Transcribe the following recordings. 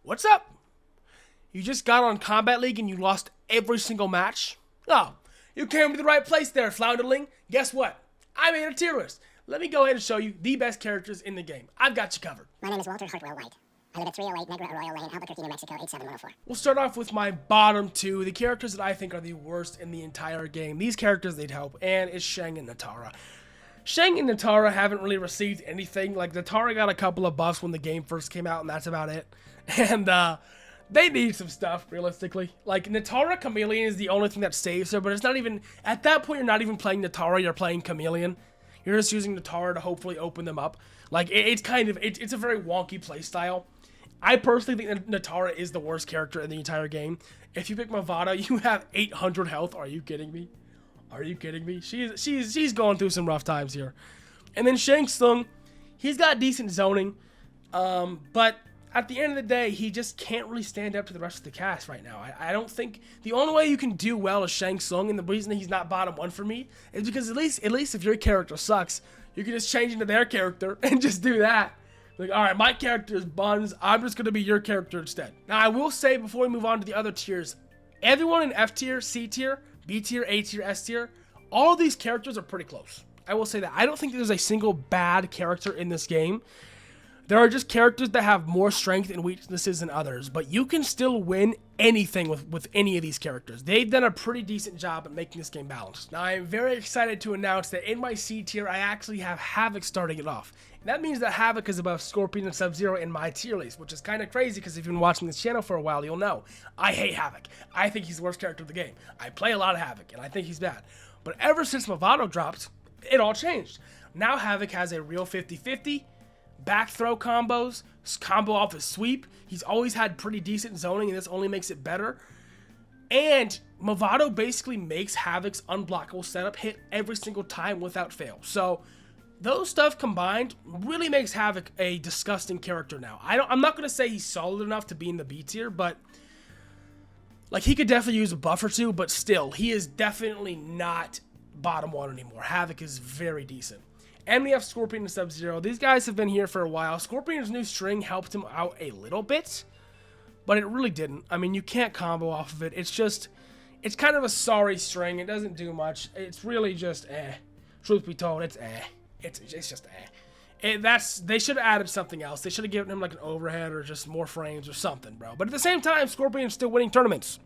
What's up? You just got on Kombat League and you lost every single match? Oh, you came to the right place there, Flounderling. Guess what? I made a tier list. Let me go ahead and show you the best characters in the game. I've got you covered. My name is Walter Hartwell White. I live at 308 Negra Arroyo Lane, Albuquerque, New Mexico, 87104. We'll start off with my bottom two, the characters that I think are the worst in the entire game. These characters need help, and it's Shang and Natara. Shang and Natara haven't really received anything. Like, Natara got a couple of buffs when the game first came out, and that's about it. And, they need some stuff, realistically. Like, Natara Chameleon is the only thing that saves her, but it's not even, at that point, you're not even playing Natara, you're playing Chameleon. You're just using Natara to hopefully open them up. Like, it's a very wonky playstyle. I personally think that Natara is the worst character in the entire game. If you pick Mavado, you have 800 health. Are you kidding me? Are you kidding me? She's going through some rough times here. And then Shang Tsung, he's got decent zoning, but at the end of the day, he just can't really stand up to the rest of the cast right now. I don't think the only way you can do well is Shang Tsung, and the reason that he's not bottom one for me is because at least if your character sucks, you can just change into their character and just do that. Like, all right, my character is Buns. I'm just going to be your character instead. Now, I will say before we move on to the other tiers, everyone in F tier, C tier, B tier, A tier, S tier, all of these characters are pretty close. I will say that. I don't think there's a single bad character in this game. There are just characters that have more strength and weaknesses than others, but you can still win anything with any of these characters. They've done a pretty decent job at making this game balanced. Now, I am very excited to announce that in my C tier, I actually have Havoc starting it off. And that means that Havoc is above Scorpion and Sub-Zero in my tier list, which is kind of crazy because if you've been watching this channel for a while, you'll know. I hate Havoc. I think he's the worst character of the game. I play a lot of Havoc, and I think he's bad. But ever since Mavado dropped, it all changed. Now Havoc has a real 50-50. Back throw combos, combo off his sweep. He's always had pretty decent zoning, and this only makes it better. And Mavado basically makes Havoc's unblockable setup hit every single time without fail. So those stuff combined really makes Havoc a disgusting character now. I'm not gonna say he's solid enough to be in the B tier, but like he could definitely use a buff or two. But still, he is definitely not bottom one anymore. Havoc is very decent. And we have Scorpion and Sub-Zero. These guys have been here for a while. Scorpion's new string helped him out a little bit, but it really didn't. I mean, you can't combo off of it. It's kind of a sorry string. It doesn't do much. It's really just eh. Truth be told, it's eh. It's just eh. They should have added something else. They should have given him like an overhead or just more frames or something, bro. But at the same time, Scorpion's still winning tournaments.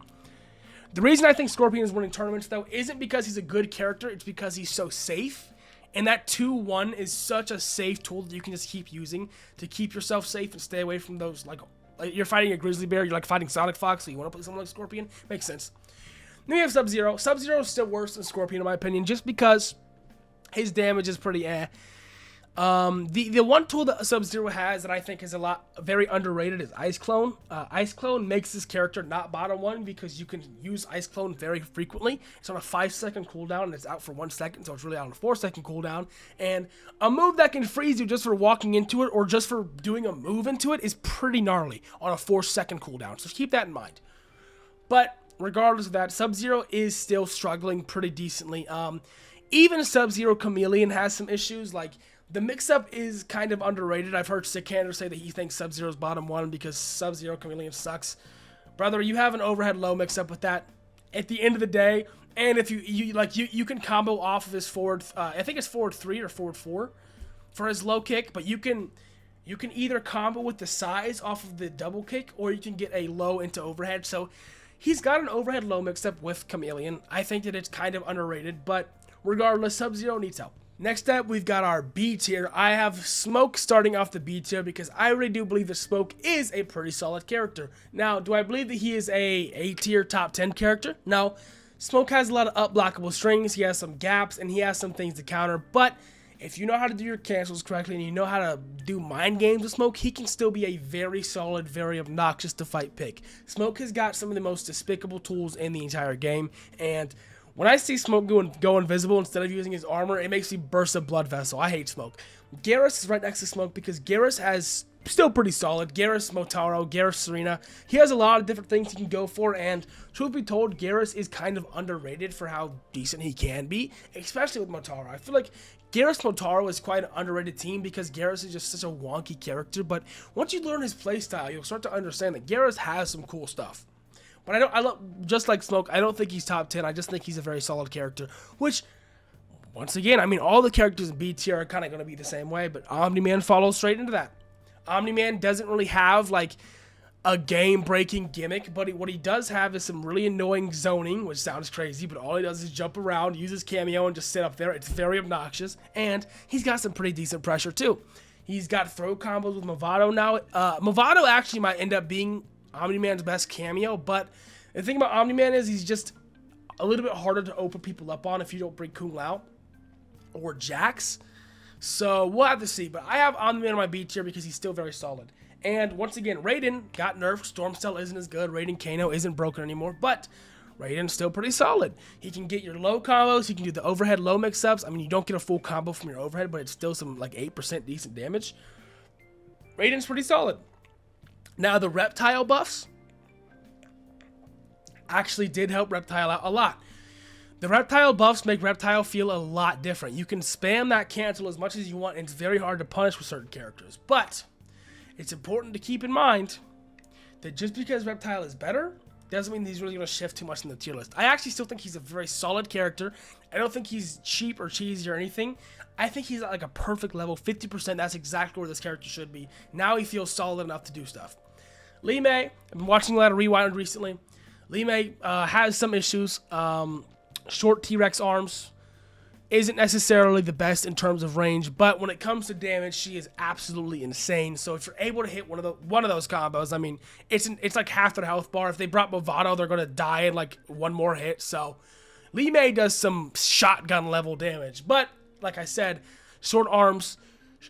The reason I think Scorpion is winning tournaments, though, isn't because he's a good character. It's because he's so safe. And that 2-1 is such a safe tool that you can just keep using to keep yourself safe and stay away from those, like you're fighting a grizzly bear, you're like fighting Sonic Fox, so you want to play someone like Scorpion? Makes sense. Then we have Sub-Zero. Sub-Zero is still worse than Scorpion in my opinion, just because his damage is pretty eh. The one tool that Sub-Zero has that I think is very underrated is Ice Clone. Ice Clone makes this character not bottom one because you can use Ice Clone very frequently. It's on a 5-second cooldown and it's out for 1 second, so it's really on a 4-second cooldown. And a move that can freeze you just for walking into it or just for doing a move into it is pretty gnarly on a 4-second cooldown, so keep that in mind. But regardless of that, Sub-Zero is still struggling pretty decently. Even Sub-Zero Chameleon has some issues, like the mix-up is kind of underrated. I've heard Sikander say that he thinks Sub-Zero's bottom one because Sub-Zero Chameleon sucks. Brother, you have an overhead low mix-up with that at the end of the day. And if you can combo off of his forward, I think it's forward 3 or forward 4 for his low kick, but you can either combo with the size off of the double kick or you can get a low into overhead. So he's got an overhead low mix-up with Chameleon. I think that it's kind of underrated, but regardless, Sub-Zero needs help. Next up, we've got our B tier. I have Smoke starting off the B tier because I really do believe that Smoke is a pretty solid character. Now, do I believe that he is a tier top 10 character? No. Smoke has a lot of unblockable strings, he has some gaps, and he has some things to counter, but if you know how to do your cancels correctly and you know how to do mind games with Smoke, he can still be a very solid, very obnoxious to fight pick. Smoke has got some of the most despicable tools in the entire game, and when I see Smoke go invisible instead of using his armor, it makes me burst a blood vessel. I hate Smoke. Garrus is right next to Smoke because Garrus has still pretty solid. Garrus, Motaro, Garrus, Serena. He has a lot of different things he can go for, and truth be told, Garrus is kind of underrated for how decent he can be, especially with Motaro. I feel like Garrus Motaro is quite an underrated team because Garrus is just such a wonky character, but once you learn his playstyle, you'll start to understand that Garrus has some cool stuff. But I don't, just like Smoke, I don't think he's top 10. I just think he's a very solid character, which, once again, I mean, all the characters in B tier are kind of going to be the same way, but Omni-Man follows straight into that. Omni-Man doesn't really have, like, a game-breaking gimmick, but what he does have is some really annoying zoning, which sounds crazy, but all he does is jump around, use his cameo, and just sit up there. It's very obnoxious, and he's got some pretty decent pressure, too. He's got throw combos with Mavado now. Mavado actually might end up being Omni-Man's best cameo, but the thing about Omni-Man is he's just a little bit harder to open people up on if you don't bring Kung Lao or Jax. So we'll have to see, but I have Omni-Man on my B tier because he's still very solid. And once again, Raiden got nerfed. Stormcell isn't as good. Raiden Kano isn't broken anymore, but Raiden's still pretty solid. He can get your low combos. He can do the overhead low mix-ups. I mean, you don't get a full combo from your overhead, but it's still some like 8% decent damage. Raiden's pretty solid. Now, the reptile buffs actually did help Reptile out a lot. The reptile buffs make Reptile feel a lot different. You can spam that cancel as much as you want, and it's very hard to punish with certain characters. But it's important to keep in mind that just because Reptile is better doesn't mean he's really going to shift too much in the tier list. I actually still think he's a very solid character. I don't think he's cheap or cheesy or anything. I think he's at like a perfect level, 50%. That's exactly where this character should be. Now he feels solid enough to do stuff. Li Mei, I've been watching a lot of Rewind recently. Li Mei has some issues. Short T-Rex arms isn't necessarily the best in terms of range, but when it comes to damage, she is absolutely insane. So if you're able to hit one of those combos, I mean, it's like half their health bar. If they brought Mavado, they're gonna die in like one more hit. So Li Mei does some shotgun level damage, but like I said, short arms,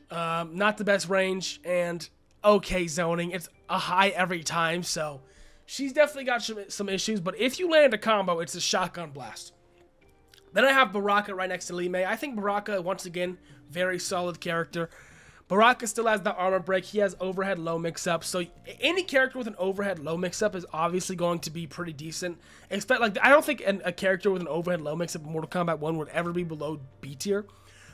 not the best range, and okay zoning. It's a high every time, so she's definitely got some issues. But if you land a combo, it's a shotgun blast. Then I have Baraka right next to Li Mei. I think Baraka, once again, very solid character. Baraka still has the armor break. He has overhead low mix-up. So any character with an overhead low mix-up is obviously going to be pretty decent. I don't think a character with an overhead low mix-up in Mortal Kombat 1 would ever be below B tier.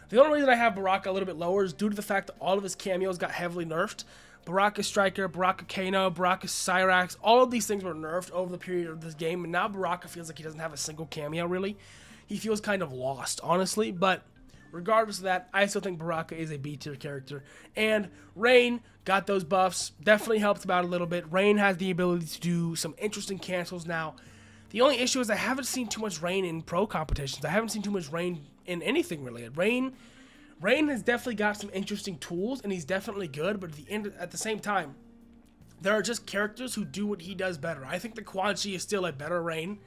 The only reason I have Baraka a little bit lower is due to the fact that all of his cameos got heavily nerfed. Baraka Striker, Baraka Kano, Baraka Cyrax, all of these things were nerfed over the period of this game, and now Baraka feels like he doesn't have a single cameo, really. He feels kind of lost, honestly, but regardless of that, I still think Baraka is a B-tier character. And Rain got those buffs, definitely helped him out a little bit. Rain has the ability to do some interesting cancels now. The only issue is I haven't seen too much Rain in pro competitions. I haven't seen too much Rain in anything related. Rain has definitely got some interesting tools, and he's definitely good, but at the same time, there are just characters who do what he does better. I think the Quan Chi is still a better Rain.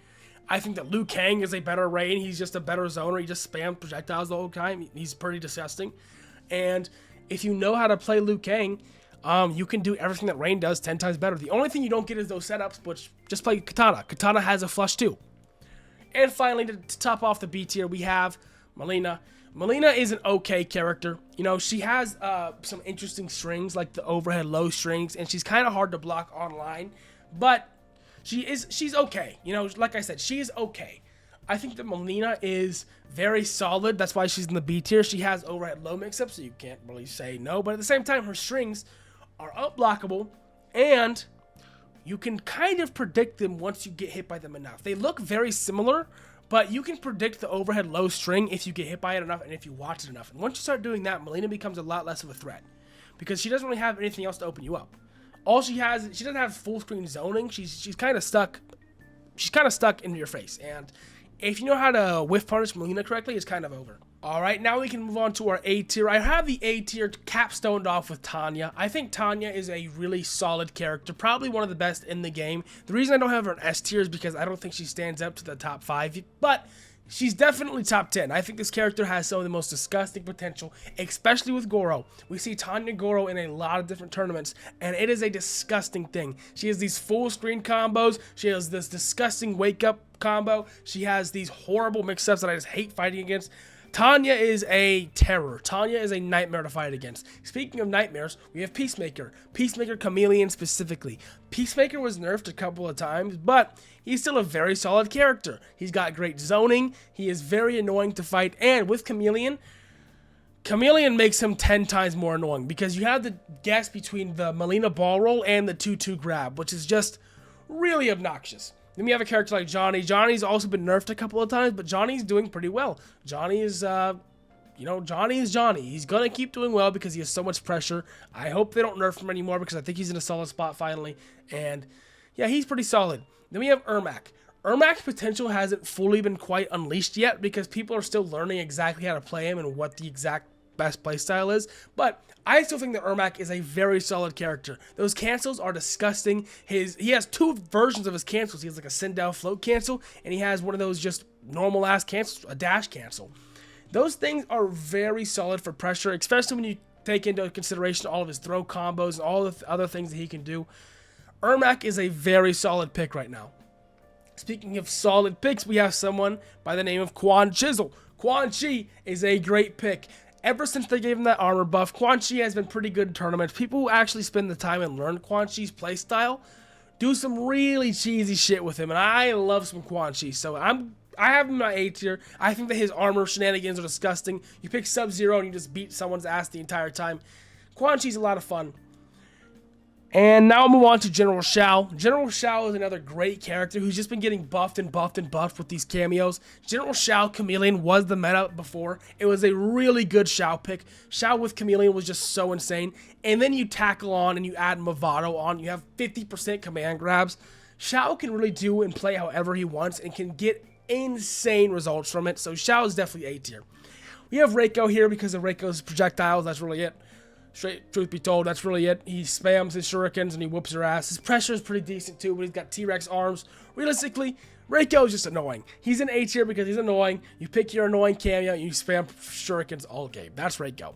I think that Liu Kang is a better Rain. He's just a better zoner. He just spams projectiles the whole time. He's pretty disgusting. And if you know how to play Liu Kang, you can do everything that Rain does 10 times better. The only thing you don't get is those setups, but just play Katana. Katana has a flush too. And finally, to top off the B tier, we have Mileena. Mileena is an okay character. You know, she has some interesting strings, like the overhead low strings, and she's kind of hard to block online, but she's okay. You know, like I said, she is okay. I think that Mileena is very solid. That's why she's in the B tier. She has overhead low mix-up, so you can't really say no. But at the same time, her strings are unblockable, and you can kind of predict them once you get hit by them enough. They look very similar, but you can predict the overhead low string if you get hit by it enough and if you watch it enough. And once you start doing that, Mileena becomes a lot less of a threat because she doesn't really have anything else to open you up. All she doesn't have full screen zoning. She's kind of stuck. She's kind of stuck into your face. And if you know how to whiff punish Mileena correctly, it's kind of over. All right, now we can move on to our A tier. I have the A tier capstoned off with Tanya. I think Tanya is a really solid character, probably one of the best in the game. The reason I don't have her in S tier is because I don't think she stands up to the top 5, but she's definitely top 10. I think this character has some of the most disgusting potential, especially with Goro. We see Tanya Goro in a lot of different tournaments, and it is a disgusting thing. She has these full screen combos. She has this disgusting wake up combo. She has these horrible mix-ups that I just hate fighting against. Tanya is a terror. Tanya is a nightmare to fight against. Speaking of nightmares, we have Peacemaker. Peacemaker Chameleon specifically. Peacemaker was nerfed a couple of times, but he's still a very solid character. He's got great zoning. He is very annoying to fight, and with Chameleon, Chameleon makes him 10 times more annoying because you have to guess between the Melina ball roll and the 2-2 grab, which is just really obnoxious. Then we have a character like Johnny. Johnny's also been nerfed a couple of times, but Johnny's doing pretty well. Johnny is, Johnny is Johnny. He's going to keep doing well because he has so much pressure. I hope they don't nerf him anymore because I think he's in a solid spot finally. And yeah, he's pretty solid. Then we have Ermac. Ermac's potential hasn't fully been quite unleashed yet because people are still learning exactly how to play him and what the exact best playstyle is, but I still think that Ermac is a very solid character. Those cancels are disgusting. He has two versions of his cancels. He has like a Sindel float cancel, and he has one of those just normal ass cancels, a dash cancel. Those things are very solid for pressure, especially when you take into consideration all of his throw combos and all the other things that he can do. Ermac is a very solid pick right now. Speaking of solid picks, we have someone by the name of Quan Chisel. Quan Chi is a great pick. Ever since they gave him that armor buff, Quan Chi has been pretty good in tournaments. People who actually spend the time and learn Quan Chi's playstyle do some really cheesy shit with him, and I love some Quan Chi. So I have him in my A tier. I think that his armor shenanigans are disgusting. You pick Sub-Zero and you just beat someone's ass the entire time. Quan Chi's a lot of fun. And now I'll move on to General Shao. General Shao is another great character who's just been getting buffed and buffed and buffed with these cameos. General Shao Chameleon was the meta before. It was a really good Shao pick. Shao with Chameleon was just so insane. And then you tackle on and you add Mavado on. You have 50% command grabs. Shao can really do and play however he wants and can get insane results from it. So Shao is definitely A tier. We have Reiko here because of Reiko's projectiles. That's really it. Straight truth be told, that's really it. He spams his shurikens and he whoops your ass. His pressure is pretty decent too, but he's got T-Rex arms. Realistically, Reiko is just annoying. He's in A tier because he's annoying. You pick your annoying cameo and you spam shurikens all game. That's Reiko.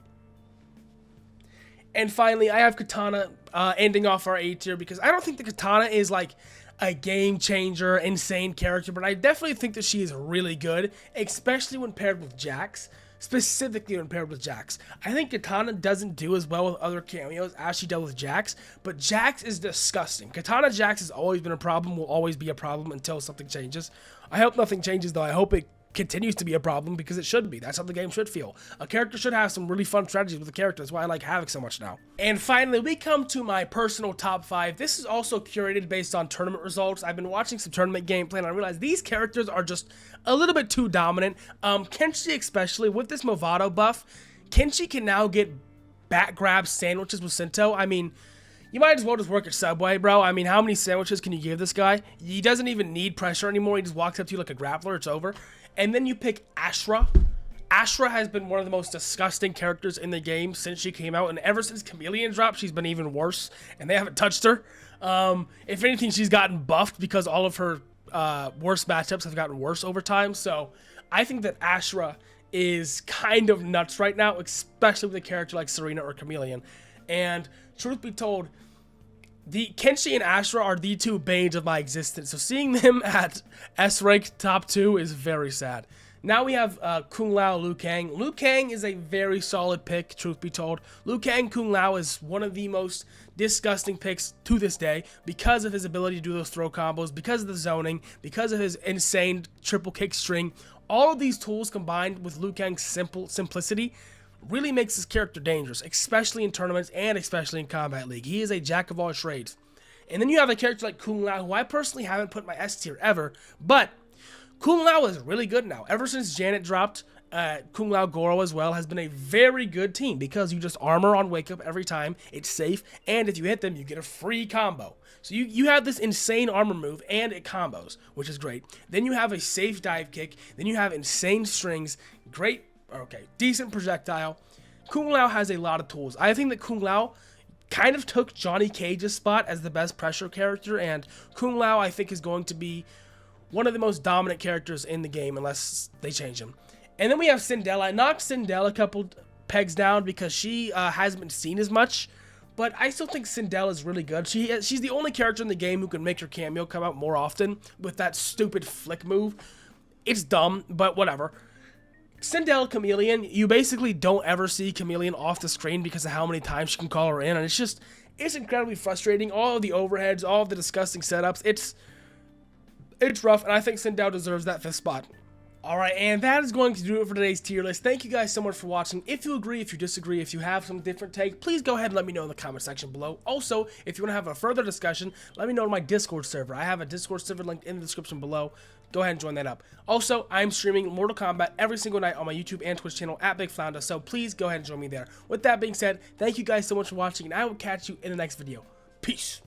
And finally, I have Katana ending off our A tier because I don't think the Katana is like a game changer, insane character, but I definitely think that she is really good, especially when paired with Jax. Specifically when paired with Jax. I think Katana doesn't do as well with other cameos as she does with Jax, but Jax is disgusting. Katana Jax has always been a problem, will always be a problem until something changes. I hope nothing changes though. I hope it continues to be a problem because it should be. That's how the game should feel. A character should have some really fun strategies with the character. That's why I like Havoc so much now. And finally, we come to my personal top 5. This is also curated based on tournament results. I've been watching some tournament gameplay and I realized these characters are just a little bit too dominant. Kenshi especially, with this Mavado buff, Kenshi can now get back grab sandwiches with Sento. I mean, you might as well just work at Subway, bro. I mean, how many sandwiches can you give this guy? He doesn't even need pressure anymore. He just walks up to you like a grappler. It's over. And then you pick Ashra. Ashra has been one of the most disgusting characters in the game since she came out. And ever since Chameleon dropped, she's been even worse. And they haven't touched her. If anything, she's gotten buffed because all of her worst matchups have gotten worse over time. So I think that Ashra is kind of nuts right now, especially with a character like Serena or Chameleon. And truth be told, the Kenshi and Ashra are the two banes of my existence, so seeing them at S-rank top 2 is very sad. Now we have Kung Lao Liu Kang. Liu Kang is a very solid pick, truth be told. Liu Kang Kung Lao is one of the most disgusting picks to this day because of his ability to do those throw combos, because of the zoning, because of his insane triple kick string. All of these tools combined with Liu Kang's simplicity really makes this character dangerous, especially in tournaments and especially in Combat League. He is a jack of all trades. And then you have a character like Kung Lao, who I personally haven't put in my S tier ever, but Kung Lao is really good now. Ever since Janet dropped, Kung Lao Goro as well has been a very good team because you just armor on wake up every time. It's safe, and if you hit them, you get a free combo. So you have this insane armor move, and it combos, which is great. Then you have a safe dive kick. Then you have insane strings, decent projectile. Kung Lao has a lot of tools. I think that Kung Lao kind of took Johnny Cage's spot as the best pressure character, and Kung Lao I think is going to be one of the most dominant characters in the game unless they change him. And then we have Sindel. I knocked Sindel a couple pegs down because she hasn't been seen as much, but I still think Sindel is really good. She's the only character in the game who can make her cameo come out more often with that stupid flick move. It's dumb, but whatever. Sindel Chameleon, you basically don't ever see Chameleon off the screen because of how many times she can call her in, and it's incredibly frustrating. All of the overheads, all of the disgusting setups, it's rough, and I think Sindel deserves that 5th spot. Alright, and that is going to do it for today's tier list. Thank you guys so much for watching. If you agree, if you disagree, if you have some different take, please go ahead and let me know in the comment section below. Also, if you want to have a further discussion, let me know in my Discord server. I have a Discord server linked in the description below. Go ahead and join that up. Also, I'm streaming Mortal Kombat every single night on my YouTube and Twitch channel at Big Flounder, so please go ahead and join me there. With that being said, thank you guys so much for watching, and I will catch you in the next video. Peace.